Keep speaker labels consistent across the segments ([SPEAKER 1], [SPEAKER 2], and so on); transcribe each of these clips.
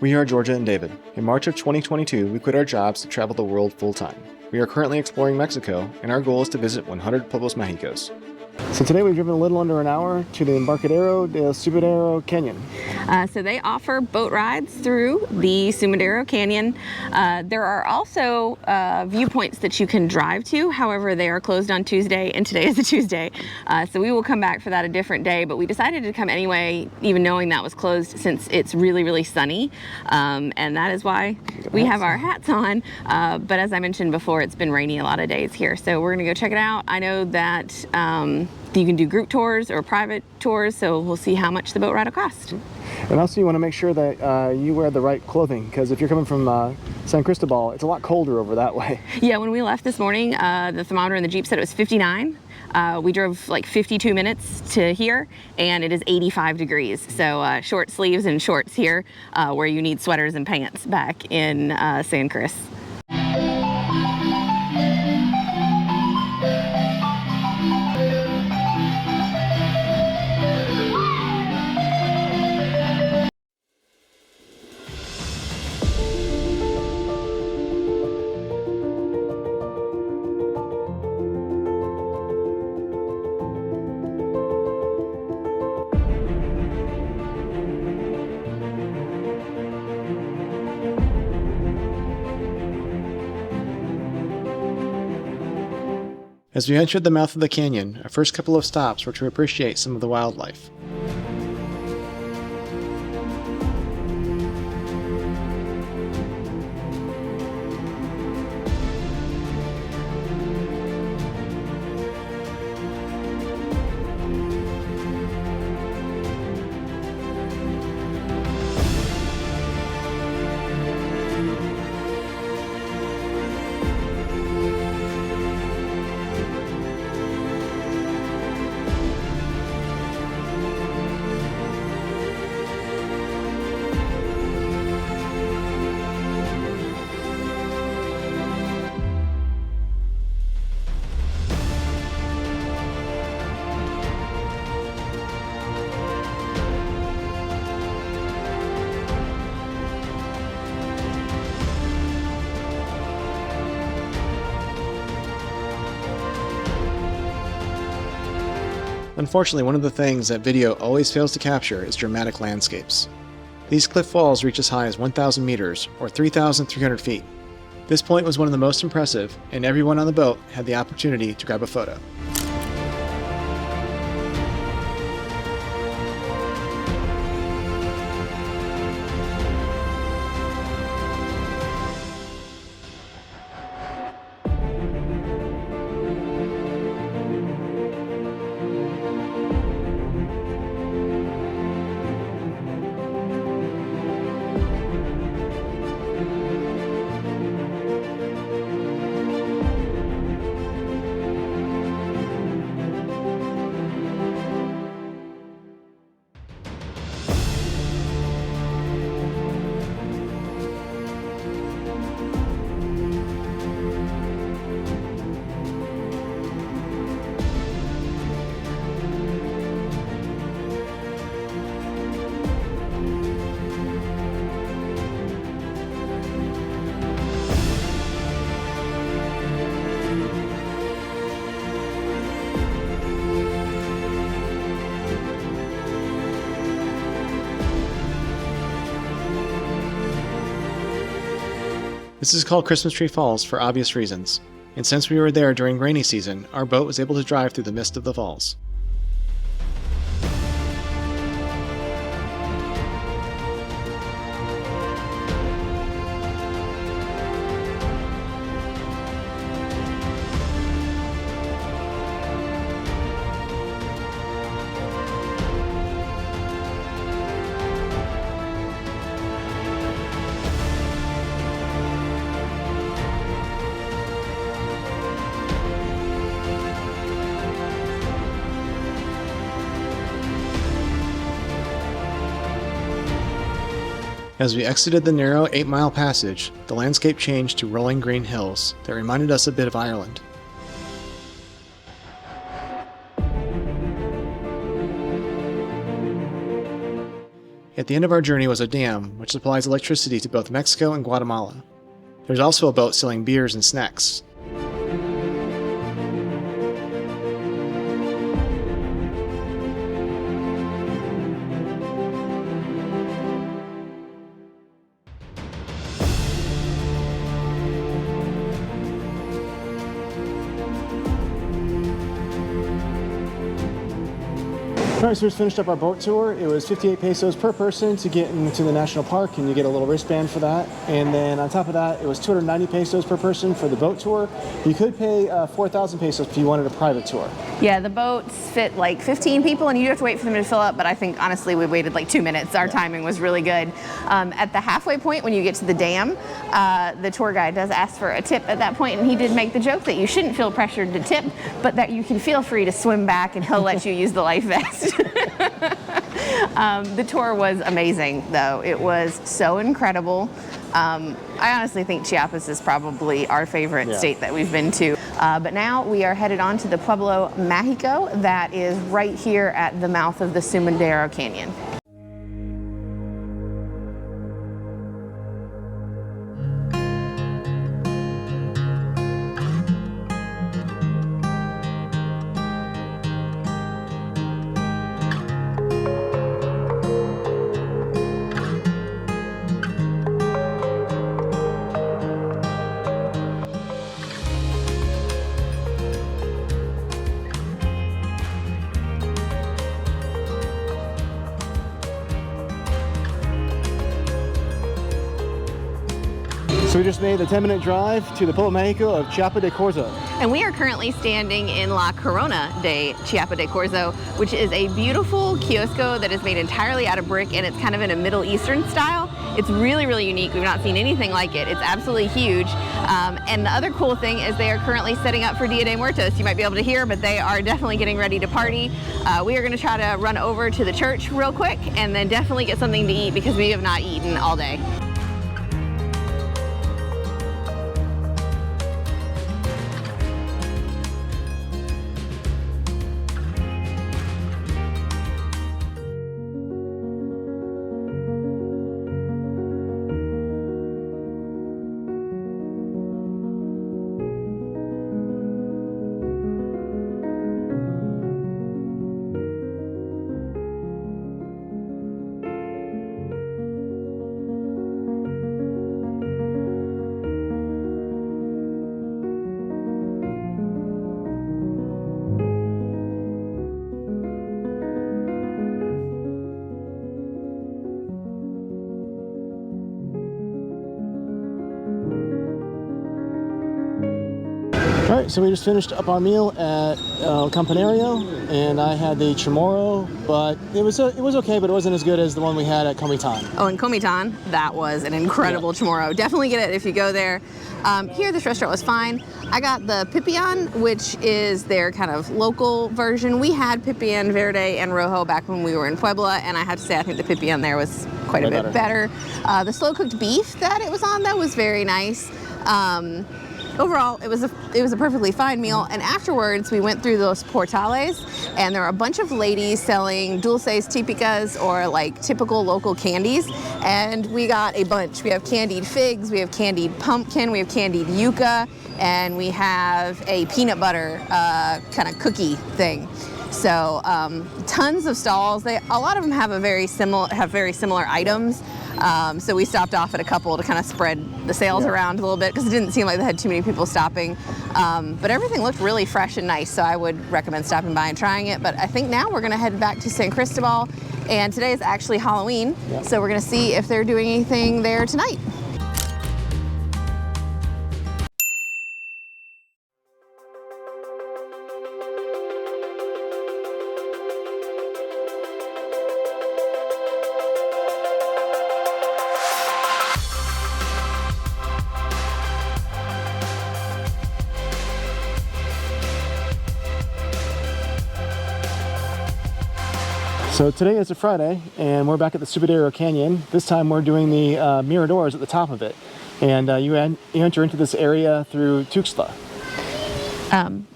[SPEAKER 1] We are Georgia and David. In March of 2022, we quit our jobs to travel the world full-time. We are currently exploring Mexico, and our goal is to visit 100 Pueblos Mágicos. So today we've driven a little under an hour to the Embarcadero de Sumidero Canyon.
[SPEAKER 2] So they offer boat rides through the Sumidero Canyon. There are also viewpoints that you can drive to. However, they are closed on Tuesday, and today is a Tuesday. So we will come back for that a different day, but we decided to come anyway, even knowing that was closed, since it's really, really sunny. And that is why we have our hats on. But as I mentioned before, it's been rainy a lot of days here. So we're gonna go check it out. I know that you can do group tours or private tours, so we'll see how much the boat ride will cost.
[SPEAKER 1] And also you want to make sure that you wear the right clothing, because if you're coming from San Cristobal, it's a lot colder over that way.
[SPEAKER 2] Yeah, when we left this morning, the thermometer in the Jeep said it was 59. We drove like 52 minutes to here, and it is 85 degrees. So short sleeves and shorts here, where you need sweaters and pants back in San Cris.
[SPEAKER 1] As we entered the mouth of the canyon, our first couple of stops were to appreciate some of the wildlife. Unfortunately, one of the things that video always fails to capture is dramatic landscapes. These cliff falls reach as high as 1,000 meters, or 3,300 feet. This point was one of the most impressive, and everyone on the boat had the opportunity to grab a photo. This is called Christmas Tree Falls for obvious reasons, and since we were there during rainy season, our boat was able to drive through the mist of the falls. As we exited the narrow 8-mile passage, the landscape changed to rolling green hills that reminded us a bit of Ireland. At the end of our journey was a dam, which supplies electricity to both Mexico and Guatemala. There's also a boat selling beers and snacks. Alright, so we just finished up our boat tour. It was 58 pesos per person to get into the national park, and you get a little wristband for that. And then on top of that, it was 290 pesos per person for the boat tour. You could pay 4,000 pesos if you wanted a private tour.
[SPEAKER 2] Yeah, the boats fit like 15 people, and you have to wait for them to fill up, but I think honestly we waited like 2 minutes. Our timing was really good. At the halfway point when you get to the dam, the tour guide does ask for a tip at that point, and he did make the joke that you shouldn't feel pressured to tip, but that you can feel free to swim back and he'll let you use the life vest. The tour was amazing, though. It was so incredible. I honestly think Chiapas is probably our favorite state that we've been to. But now we are headed on to the Pueblo Mágico that is right here at the mouth of the Sumidero Canyon.
[SPEAKER 1] So we just made the 10-minute drive to the Pueblo Mágico of Chiapa de Corzo.
[SPEAKER 2] And we are currently standing in La Corona de Chiapa de Corzo, which is a beautiful kiosco that is made entirely out of brick, and it's kind of in a Middle Eastern style. It's really, really unique. We've not seen anything like it. It's absolutely huge. And the other cool thing is they are currently setting up for Dia de Muertos. You might be able to hear, but they are definitely getting ready to party. We are going to try to run over to the church real quick and then definitely get something to eat because we have not eaten all day.
[SPEAKER 1] All right, so we just finished up our meal at Campanario, and I had the chamorro, but it was okay, but it wasn't as good as the one we had at Comitan.
[SPEAKER 2] Oh, in Comitan, that was an incredible chamorro. Definitely get it if you go there. Here, this restaurant was fine. I got the pipián, which is their kind of local version. We had pipián verde and rojo back when we were in Puebla, and I have to say I think the pipián there was quite a bit better. The slow-cooked beef that it was on, though, was very nice. Overall, it was a perfectly fine meal, and afterwards we went through those portales, and there were a bunch of ladies selling dulces típicas, or like typical local candies, and we got a bunch. We have candied figs, we have candied pumpkin, we have candied yucca, and we have a peanut butter kind of cookie thing. So tons of stalls. A lot of them have very similar items. So we stopped off at a couple to kind of spread the sales around a little bit because it didn't seem like they had too many people stopping. But everything looked really fresh and nice, so I would recommend stopping by and trying it. But I think now we're going to head back to San Cristobal, and today is actually Halloween, so we're going to see if they're doing anything there tonight.
[SPEAKER 1] So today is a Friday, and we're back at the Sumidero Canyon. This time we're doing the miradors at the top of it. And you enter into this area through Tuxtla.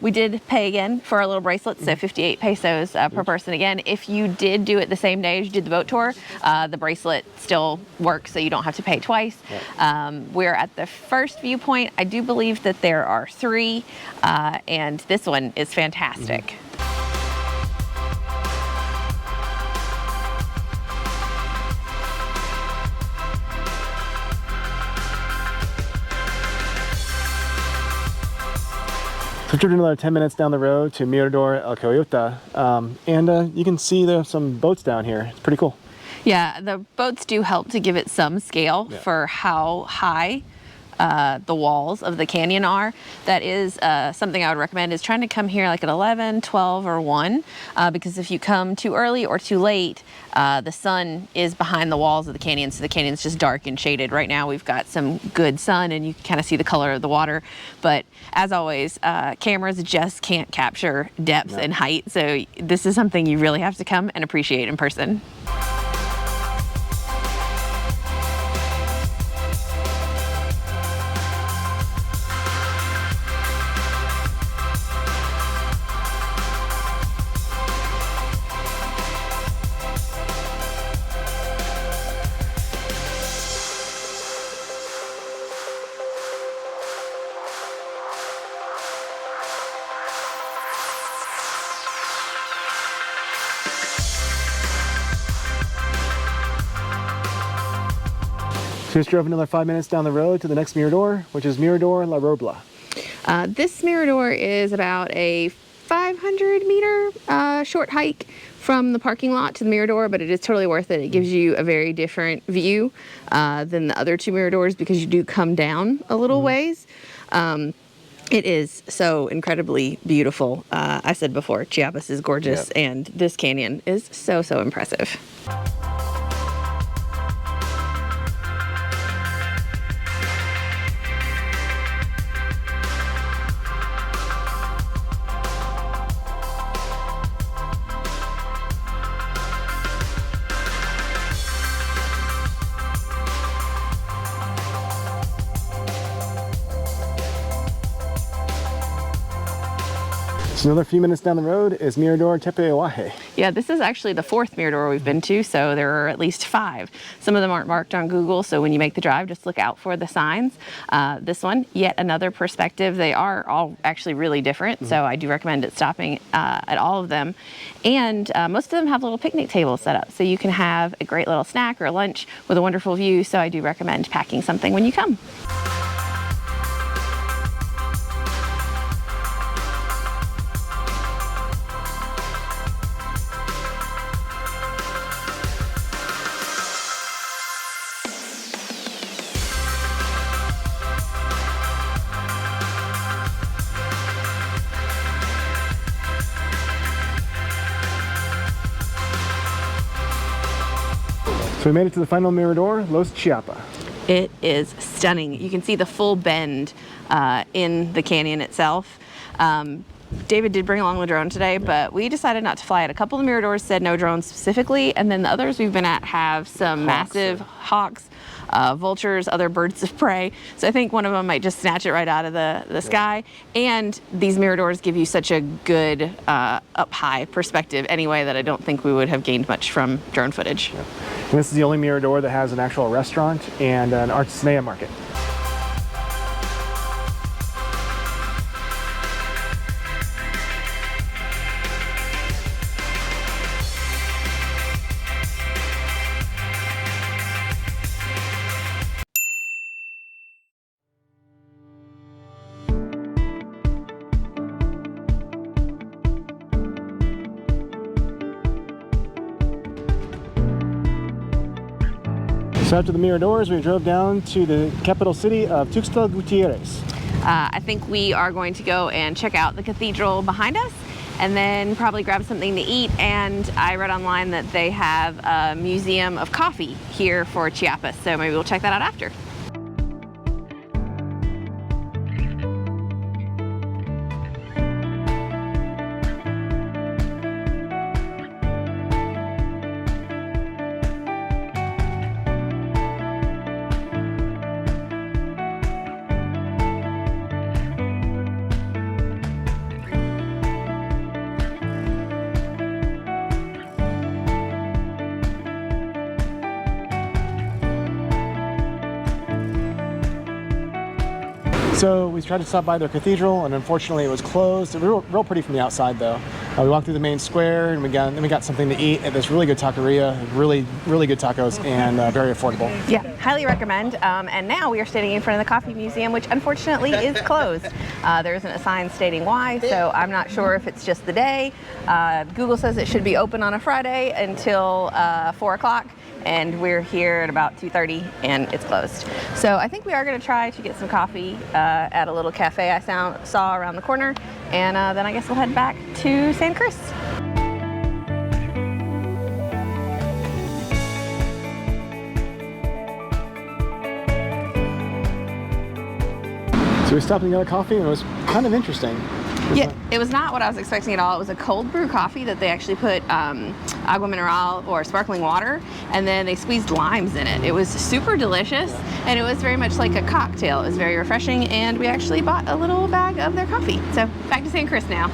[SPEAKER 2] We did pay again for our little bracelets, so 58 pesos per person again. If you did do it the same day as you did the boat tour, the bracelet still works, so you don't have to pay twice. We're at the first viewpoint. I do believe that there are 3, and this one is fantastic.
[SPEAKER 1] So we've driven another 10 minutes down the road to Mirador El Coyote, and you can see there's some boats down here. It's pretty cool.
[SPEAKER 2] Yeah, the boats do help to give it some scale for how high the walls of the canyon are. That is something I would recommend, is trying to come here like at 11, 12, or 1, because if you come too early or too late, the sun is behind the walls of the canyon, so the canyon's just dark and shaded. Right now we've got some good sun and you can kind of see the color of the water, but as always, cameras just can't capture depth and height, so this is something you really have to come and appreciate in person.
[SPEAKER 1] So just drove another 5 minutes down the road to the next Mirador, which is Mirador La Robla.
[SPEAKER 2] This Mirador is about a 500-meter short hike from the parking lot to the Mirador, but it is totally worth it. It gives you a very different view than the other 2 Miradors because you do come down a little ways. It is so incredibly beautiful. I said before, Chiapas is gorgeous, and this canyon is so, so impressive.
[SPEAKER 1] So another few minutes down the road is Mirador Tepehuaje.
[SPEAKER 2] Yeah, this is actually the 4th Mirador we've been to, so there are at least 5. Some of them aren't marked on Google, so when you make the drive, just look out for the signs. This one, yet another perspective. They are all actually really different, so I do recommend stopping at all of them. And most of them have little picnic tables set up, so you can have a great little snack or lunch with a wonderful view, so I do recommend packing something when you come.
[SPEAKER 1] So we made it to the final Mirador, Los Chiapa.
[SPEAKER 2] It is stunning. You can see the full bend in the canyon itself. David did bring along the drone today, but we decided not to fly it. A couple of the Miradors said no drones specifically, and then the others we've been at have some massive hawks, vultures, other birds of prey. So I think one of them might just snatch it right out of the sky. And these Miradors give you such a good up high perspective anyway that I don't think we would have gained much from drone footage.
[SPEAKER 1] Yeah. And this is the only Mirador that has an actual restaurant and an artisanal market. So after the Miradors, we drove down to the capital city of Tuxtla Gutiérrez.
[SPEAKER 2] I think we are going to go and check out the cathedral behind us and then probably grab something to eat. And I read online that they have a museum of coffee here for Chiapas, so maybe we'll check that out after.
[SPEAKER 1] So we tried to stop by their cathedral, and unfortunately it was closed. It was real pretty from the outside, though. We walked through the main square, and we got something to eat at this really good taqueria. Really good tacos, and very affordable.
[SPEAKER 2] Yeah, highly recommend. And now we are standing in front of the coffee museum, which unfortunately is closed. There isn't a sign stating why, so I'm not sure if it's just the day. Google says it should be open on a Friday until 4 o'clock. And we're here at about 2:30 and it's closed. So I think we are going to try to get some coffee at a little cafe I saw around the corner, and then I guess we'll head back to San Chris.
[SPEAKER 1] So we stopped and got a coffee, and it was kind of interesting.
[SPEAKER 2] Yeah, it was not what I was expecting at all. It was a cold brew coffee that they actually put agua mineral or sparkling water, and then they squeezed limes in it. It was super delicious, and it was very much like a cocktail. It was very refreshing, and we actually bought a little bag of their coffee. So back to San Chris now.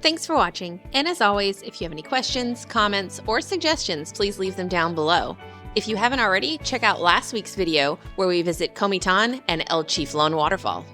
[SPEAKER 3] Thanks for watching, and as always, if you have any questions, comments, or suggestions, please leave them down below. If you haven't already, check out last week's video where we visit Comitan and El Chiflon Waterfall.